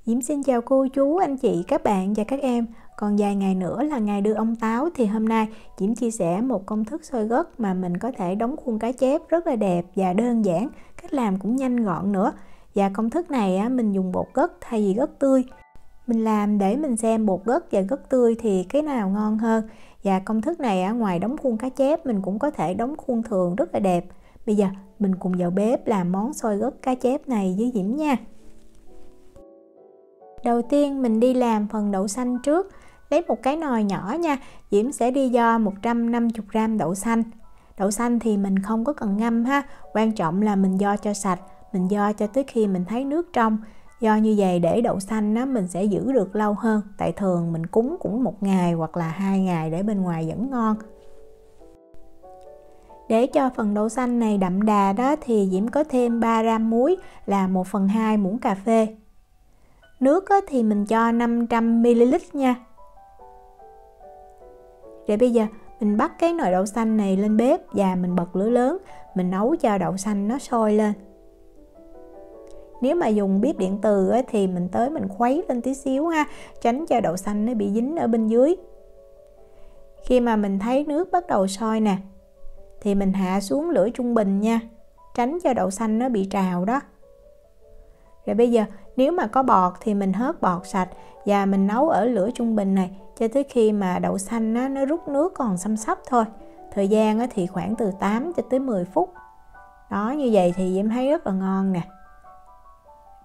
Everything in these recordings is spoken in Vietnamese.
Diễm xin chào cô chú, anh chị, các bạn và các em. Còn vài ngày nữa là ngày đưa ông táo thì hôm nay Diễm chia sẻ một công thức xôi gấc mà mình có thể đóng khuôn cá chép rất là đẹp và đơn giản, cách làm cũng nhanh gọn nữa. Và công thức này mình dùng bột gấc thay vì gấc tươi. Mình làm để mình xem bột gấc và gấc tươi thì cái nào ngon hơn. Và công thức này ngoài đóng khuôn cá chép mình cũng có thể đóng khuôn thường rất là đẹp. Bây giờ mình cùng vào bếp làm món xôi gấc cá chép này với Diễm nha. Đầu tiên mình đi làm phần đậu xanh trước. Lấy một cái nồi nhỏ nha. Diễm sẽ đi vo 150g đậu xanh. Đậu xanh thì mình không có cần ngâm ha. Quan trọng là mình vo cho sạch. Mình vo cho tới khi mình thấy nước trong. Do như vậy để đậu xanh mình sẽ giữ được lâu hơn. Tại thường mình cúng cũng 1 ngày hoặc là 2 ngày để bên ngoài vẫn ngon. Để cho phần đậu xanh này đậm đà đó thì Diễm có thêm 3g muối là 1/2 muỗng cà phê. Nước thì mình cho 500ml nha. Rồi bây giờ mình bắt cái nồi đậu xanh này lên bếp và mình bật lửa lớn. Mình nấu cho đậu xanh nó sôi lên. Nếu mà dùng bếp điện từ thì mình khuấy lên tí xíu ha. Tránh cho đậu xanh nó bị dính ở bên dưới. Khi mà mình thấy nước bắt đầu sôi nè thì mình hạ xuống lửa trung bình nha. Tránh cho đậu xanh nó bị trào đó. Rồi bây giờ nếu mà có bọt thì mình hớt bọt sạch và mình nấu ở lửa trung bình này cho tới khi mà đậu xanh nó rút nước còn xăm xắp thôi. Thời gian thì khoảng từ 8 cho tới 10 phút. Đó, như vậy thì Diễm thấy rất là ngon nè.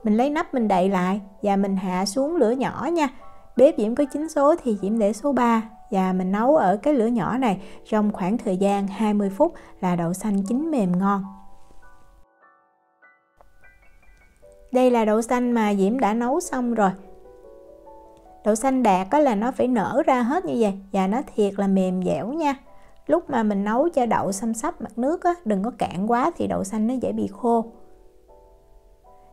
Mình lấy nắp mình đậy lại và mình hạ xuống lửa nhỏ nha. Bếp Diễm có 9 số thì Diễm để số 3 và mình nấu ở cái lửa nhỏ này trong khoảng thời gian 20 phút là đậu xanh chín mềm ngon. Đây là đậu xanh mà Diễm đã nấu xong rồi. Đậu xanh đạt là nó phải nở ra hết như vậy và nó thiệt là mềm dẻo nha. Lúc mà mình nấu cho đậu xăm xắp mặt nước đừng có cạn quá thì đậu xanh nó dễ bị khô.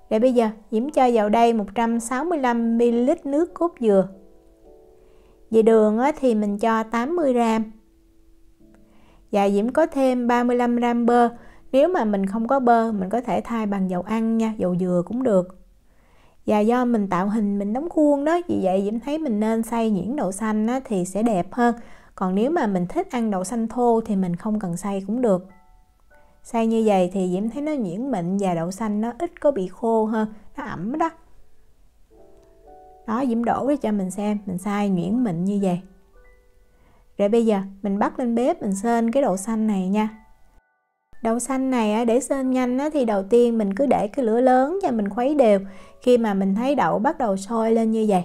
Rồi bây giờ Diễm cho vào đây 165ml nước cốt dừa. Về đường thì mình cho 80g. Và Diễm có thêm 35g bơ. Nếu mà mình không có bơ mình có thể thay bằng dầu ăn nha, dầu dừa cũng được. Và do mình tạo hình mình đóng khuôn đó, vì vậy Diễm thấy mình nên xay nhuyễn đậu xanh thì sẽ đẹp hơn. Còn nếu mà mình thích ăn đậu xanh thô thì mình không cần xay cũng được. Xay như vậy thì Diễm thấy nó nhuyễn mịn và đậu xanh nó ít có bị khô hơn, nó ẩm đó. Đó, Diễm đổ ra cho mình xem, mình xay nhuyễn mịn như vậy. Rồi bây giờ mình bắt lên bếp mình xên cái đậu xanh này nha. Đậu xanh này để xên nhanh thì đầu tiên mình cứ để cái lửa lớn và mình khuấy đều. Khi mà mình thấy đậu bắt đầu sôi lên như vậy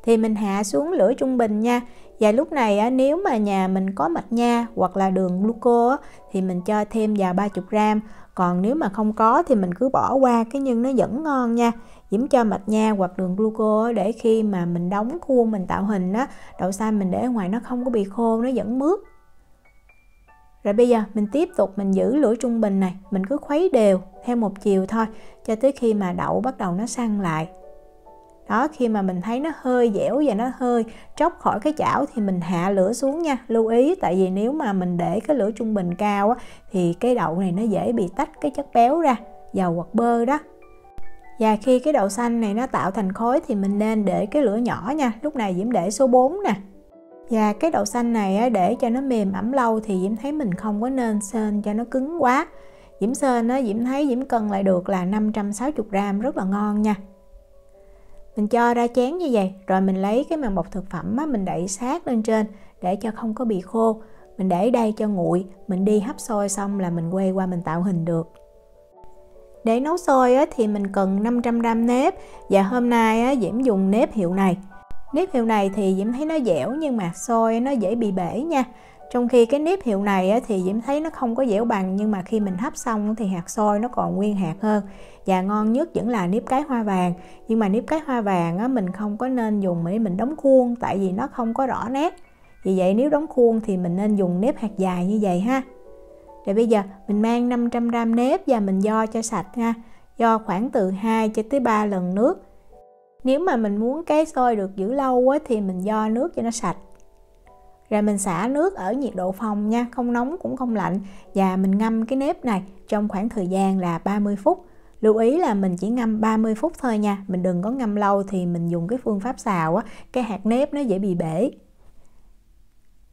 thì mình hạ xuống lửa trung bình nha. Và lúc này nếu mà nhà mình có mạch nha hoặc là đường gluco thì mình cho thêm vào 30g. Còn nếu mà không có thì mình cứ bỏ qua, cái nhân nó vẫn ngon nha. Diễm cho mạch nha hoặc đường gluco để khi mà mình đóng khuôn mình tạo hình đậu xanh mình để ở ngoài nó không có bị khô, nó vẫn mướt. Rồi bây giờ mình tiếp tục mình giữ lửa trung bình này, mình cứ khuấy đều theo một chiều thôi cho tới khi mà đậu bắt đầu nó săn lại. Đó, khi mà mình thấy nó hơi dẻo và nó hơi tróc khỏi cái chảo thì mình hạ lửa xuống nha. Lưu ý tại vì nếu mà mình để cái lửa trung bình cao thì cái đậu này nó dễ bị tách cái chất béo ra, dầu hoặc bơ đó. Và khi cái đậu xanh này nó tạo thành khối thì mình nên để cái lửa nhỏ nha. Lúc này Diễm để số 4 nè. Và cái đậu xanh này để cho nó mềm ẩm lâu thì Diễm thấy mình không có nên xên cho nó cứng quá. Diễm xên Diễm thấy Diễm cân lại được là 560g, rất là ngon nha. Mình cho ra chén như vậy, rồi mình lấy cái màng bọc thực phẩm mình đậy sát lên trên để cho không có bị khô. Mình để đây cho nguội, mình đi hấp xôi xong là mình quay qua mình tạo hình được. Để nấu xôi thì mình cần 500g nếp và hôm nay Diễm dùng nếp hiệu này. Nếp hiệu này thì Diễm thấy nó dẻo nhưng mà xôi nó dễ bị bể nha. Trong khi cái nếp hiệu này thì Diễm thấy nó không có dẻo bằng, nhưng mà khi mình hấp xong thì hạt xôi nó còn nguyên hạt hơn. Và ngon nhất vẫn là nếp cái hoa vàng. Nhưng mà nếp cái hoa vàng mình không có nên dùng để mình đóng khuôn tại vì nó không có rõ nét. Vì vậy nếu đóng khuôn thì mình nên dùng nếp hạt dài như vậy ha. Rồi bây giờ mình mang 500g nếp và mình vo cho sạch ha. Vo khoảng từ 2 cho tới 3 lần nước. Nếu mà mình muốn cái xôi được giữ lâu thì mình vo nước cho nó sạch. Rồi mình xả nước ở nhiệt độ phòng nha, không nóng cũng không lạnh. Và mình ngâm cái nếp này trong khoảng thời gian là 30 phút. Lưu ý là mình chỉ ngâm 30 phút thôi nha, mình đừng có ngâm lâu thì mình dùng cái phương pháp xào á, cái hạt nếp nó dễ bị bể.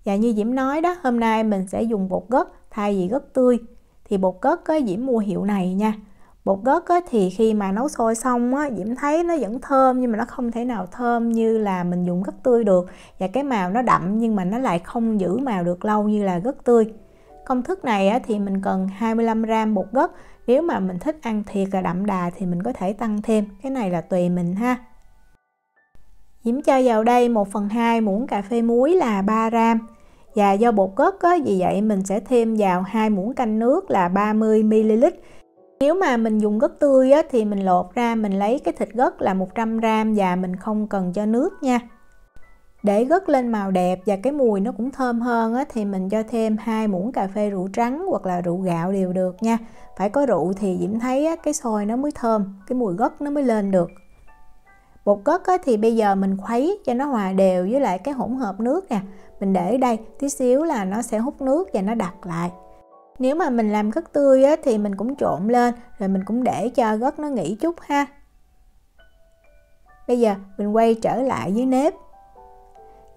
Và như Diễm nói đó, hôm nay mình sẽ dùng bột gấc thay vì gấc tươi. Thì bột gấc á, Diễm mua hiệu này nha. Bột gấc á, thì khi mà nấu sôi xong á, Diễm thấy nó vẫn thơm nhưng mà nó không thể nào thơm như là mình dùng gấc tươi được. Và cái màu nó đậm nhưng mà nó lại không giữ màu được lâu như là gấc tươi. Công thức này á, thì mình cần 25g bột gấc. Nếu mà mình thích ăn thiệt là đậm đà thì mình có thể tăng thêm. Cái này là tùy mình ha. Diễm cho vào đây 1/2 muỗng cà phê muối là 3g. Và do bột gấc á, vì vậy mình sẽ thêm vào 2 muỗng canh nước là 30ml. Nếu mà mình dùng gấc tươi á, thì mình lột ra mình lấy cái thịt gấc là 100g và mình không cần cho nước nha. Để gấc lên màu đẹp và cái mùi nó cũng thơm hơn á, thì mình cho thêm 2 muỗng cà phê rượu trắng hoặc là rượu gạo đều được nha. Phải có rượu thì Diễm thấy á, cái xôi nó mới thơm, cái mùi gấc nó mới lên được. Bột gấc á, thì bây giờ mình khuấy cho nó hòa đều với lại cái hỗn hợp nước nè. Mình để đây tí xíu là nó sẽ hút nước và nó đặc lại. Nếu mà mình làm gấc tươi á, thì mình cũng trộn lên rồi mình cũng để cho gấc nó nghỉ chút ha. Bây giờ mình quay trở lại với nếp.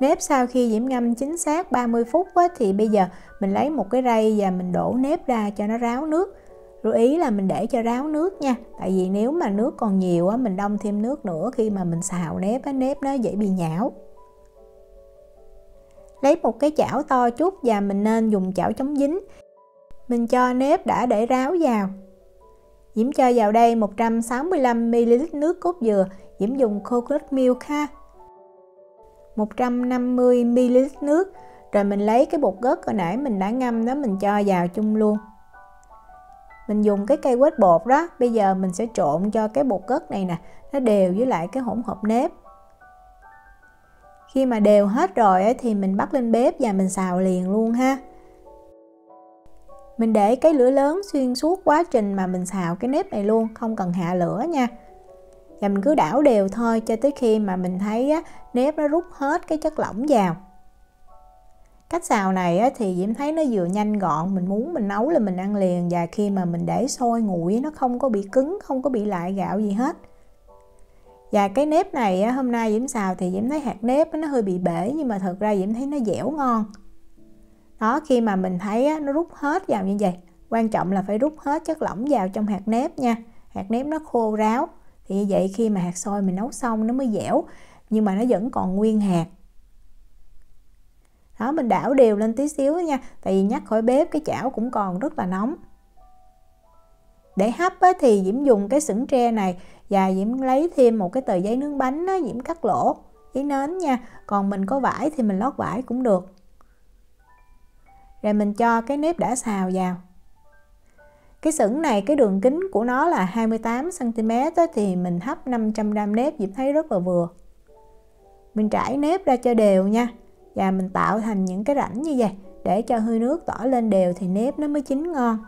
Nếp sau khi Diễm ngâm chính xác 30 phút á, thì bây giờ mình lấy một cái rây và mình đổ nếp ra cho nó ráo nước. Lưu ý là mình để cho ráo nước nha. Tại vì nếu mà nước còn nhiều á, mình đông thêm nước nữa khi mà mình xào nếp á, nếp nó dễ bị nhão. Lấy một cái chảo to chút và mình nên dùng chảo chống dính. Mình cho nếp đã để ráo vào. Diễm cho vào đây 165ml nước cốt dừa. Diễm dùng coconut milk ha. 150ml nước. Rồi mình lấy cái bột gấc hồi nãy mình đã ngâm đó mình cho vào chung luôn. Mình dùng cái cây quết bột đó. Bây giờ mình sẽ trộn cho cái bột gấc này nè, nó đều với lại cái hỗn hợp nếp. Khi mà đều hết rồi thì mình bắt lên bếp và mình xào liền luôn ha. Mình để cái lửa lớn xuyên suốt quá trình mà mình xào cái nếp này luôn, không cần hạ lửa nha. Và mình cứ đảo đều thôi cho tới khi mà mình thấy nếp nó rút hết cái chất lỏng vào. Cách xào này thì Diễm thấy nó vừa nhanh gọn, mình muốn mình nấu là mình ăn liền. Và khi mà mình để sôi nguội nó không có bị cứng, không có bị lại gạo gì hết. Và cái nếp này hôm nay Diễm xào thì Diễm thấy hạt nếp nó hơi bị bể, nhưng mà thật ra Diễm thấy nó dẻo ngon. Đó, khi mà mình thấy nó rút hết vào như vậy, quan trọng là phải rút hết chất lỏng vào trong hạt nếp nha. Hạt nếp nó khô ráo, thì như vậy khi mà hạt xôi mình nấu xong nó mới dẻo, nhưng mà nó vẫn còn nguyên hạt. Đó, mình đảo đều lên tí xíu nha, tại vì nhắc khỏi bếp cái chảo cũng còn rất là nóng. Để hấp thì Diễm dùng cái sửng tre này và Diễm lấy thêm một cái tờ giấy nướng bánh Diễm cắt lỗ, giấy nến nha. Còn mình có vải thì mình lót vải cũng được. Rồi mình cho cái nếp đã xào vào. Cái sửng này cái đường kính của nó là 28cm thì mình hấp 500g nếp Diễm thấy rất là vừa. Mình trải nếp ra cho đều nha. Và mình tạo thành những cái rãnh như vậy để cho hơi nước tỏa lên đều thì nếp nó mới chín ngon.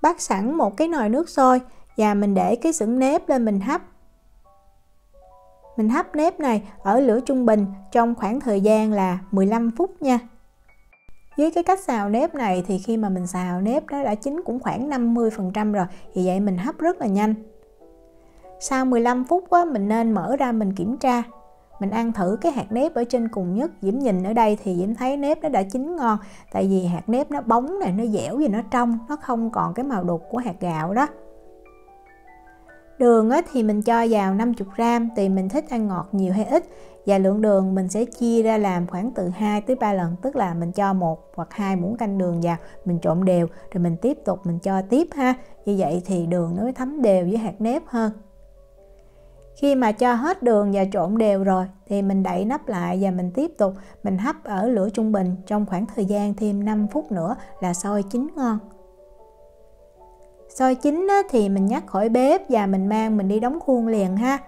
Bắt sẵn một cái nồi nước sôi và mình để cái sửng nếp lên mình hấp. Mình hấp nếp này ở lửa trung bình trong khoảng thời gian là 15 phút nha. Với cái cách xào nếp này thì khi mà mình xào nếp nó đã chín cũng khoảng 50% rồi. Vì vậy mình hấp rất là nhanh. Sau 15 phút mình nên mở ra mình kiểm tra. Mình ăn thử cái hạt nếp ở trên cùng nhất. Diễm nhìn ở đây thì Diễm thấy nếp nó đã chín ngon. Tại vì hạt nếp nó bóng này, nó dẻo và nó trong, nó không còn cái màu đục của hạt gạo đó. Đường thì mình cho vào 50g, tùy mình thích ăn ngọt nhiều hay ít. Và lượng đường mình sẽ chia ra làm khoảng từ 2 tới 3 lần. Tức là mình cho 1 hoặc 2 muỗng canh đường vào, mình trộn đều. Rồi mình tiếp tục mình cho tiếp ha. Như vậy thì đường nó mới thấm đều với hạt nếp hơn. Khi mà cho hết đường và trộn đều rồi thì mình đậy nắp lại và mình tiếp tục mình hấp ở lửa trung bình trong khoảng thời gian thêm 5 phút nữa là xôi chín ngon. Xôi chín thì mình nhắc khỏi bếp và mình mang mình đi đóng khuôn liền ha.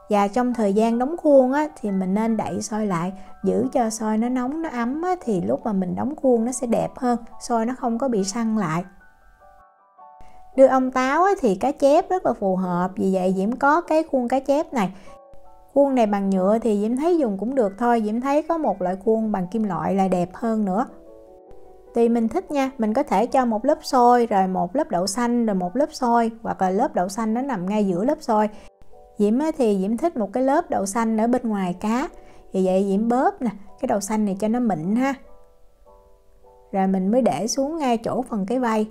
Và trong thời gian đóng khuôn thì mình nên đậy xôi lại, giữ cho xôi nó nóng nó ấm thì lúc mà mình đóng khuôn nó sẽ đẹp hơn, xôi nó không có bị săn lại. Đưa ong táo thì cá chép rất là phù hợp, vì vậy Diễm có cái khuôn cá chép này. Khuôn này bằng nhựa thì Diễm thấy dùng cũng được thôi, Diễm thấy có một loại khuôn bằng kim loại là đẹp hơn nữa. Tùy mình thích nha, mình có thể cho một lớp xôi, rồi một lớp đậu xanh, rồi một lớp xôi, hoặc là lớp đậu xanh nó nằm ngay giữa lớp xôi. Diễm thì Diễm thích một cái lớp đậu xanh ở bên ngoài cá. Vì vậy Diễm bóp nè, cái đậu xanh này cho nó mịn ha. Rồi mình mới để xuống ngay chỗ phần cái vây.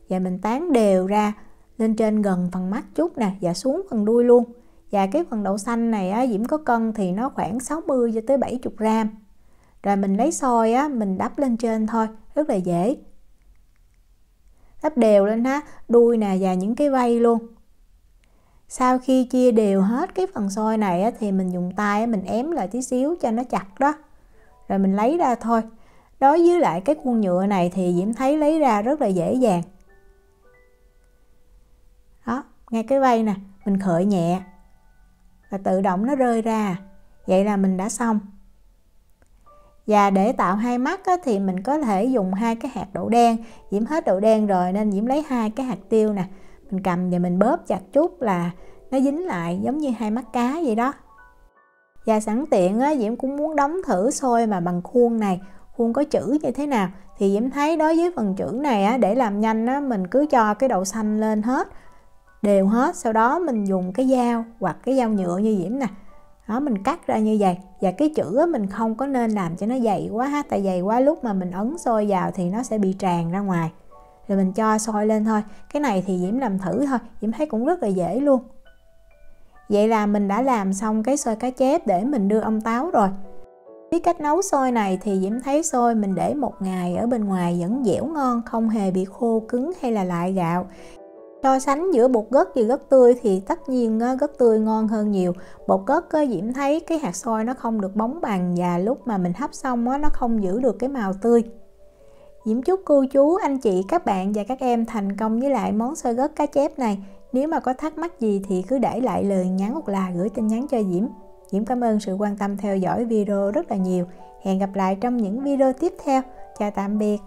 Và mình tán đều ra lên trên gần phần mắt chút nè, và xuống phần đuôi luôn. Và cái phần đậu xanh này á, Diễm có cân thì nó khoảng 60 cho tới 70 gram. Rồi mình lấy xôi á, mình đắp lên trên thôi, rất là dễ. Đắp đều lên ha, đuôi nè và những cái vây luôn. Sau khi chia đều hết cái phần xôi này á, thì mình dùng tay á, mình ém lại tí xíu cho nó chặt đó. Rồi mình lấy ra thôi. Đối với lại cái khuôn nhựa này thì Diễm thấy lấy ra rất là dễ dàng. Đó, ngay cái vây nè, mình khởi nhẹ và tự động nó rơi ra. Vậy là mình đã xong. Và để tạo hai mắt á, thì mình có thể dùng 2 cái hạt đậu đen. Diễm hết đậu đen rồi nên Diễm lấy 2 cái hạt tiêu nè. Mình cầm và mình bóp chặt chút là nó dính lại giống như 2 mắt cá vậy đó. Và sẵn tiện á, Diễm cũng muốn đóng thử xôi mà bằng khuôn này. Khuôn có chữ như thế nào. Thì Diễm thấy đối với phần chữ này á, để làm nhanh á, mình cứ cho cái đậu xanh lên hết, đều hết. Sau đó mình dùng cái dao hoặc cái dao nhựa như Diễm nè. Đó, mình cắt ra như vậy. Và cái chữ á, mình không có nên làm cho nó dày quá ha. Tại dày quá lúc mà mình ấn xôi vào thì nó sẽ bị tràn ra ngoài. Rồi mình cho xôi lên thôi. Cái này thì Diễm làm thử thôi. Diễm thấy cũng rất là dễ luôn. Vậy là mình đã làm xong cái xôi cá chép để mình đưa ông táo rồi. Cái cách nấu xôi này thì Diễm thấy xôi mình để 1 ngày ở bên ngoài vẫn dẻo ngon, không hề bị khô cứng hay là lại gạo. So sánh giữa bột gấc và gấc tươi thì tất nhiên gấc tươi ngon hơn nhiều. Bột gấc Diễm thấy cái hạt xôi nó không được bóng bằng, và lúc mà mình hấp xong nó không giữ được cái màu tươi. Diễm chúc cô chú, anh chị, các bạn và các em thành công với lại món xôi gấc cá chép này. Nếu mà có thắc mắc gì thì cứ để lại lời nhắn hoặc là gửi tin nhắn cho Diễm. Diễm cảm ơn sự quan tâm theo dõi video rất là nhiều. Hẹn gặp lại trong những video tiếp theo. Chào tạm biệt.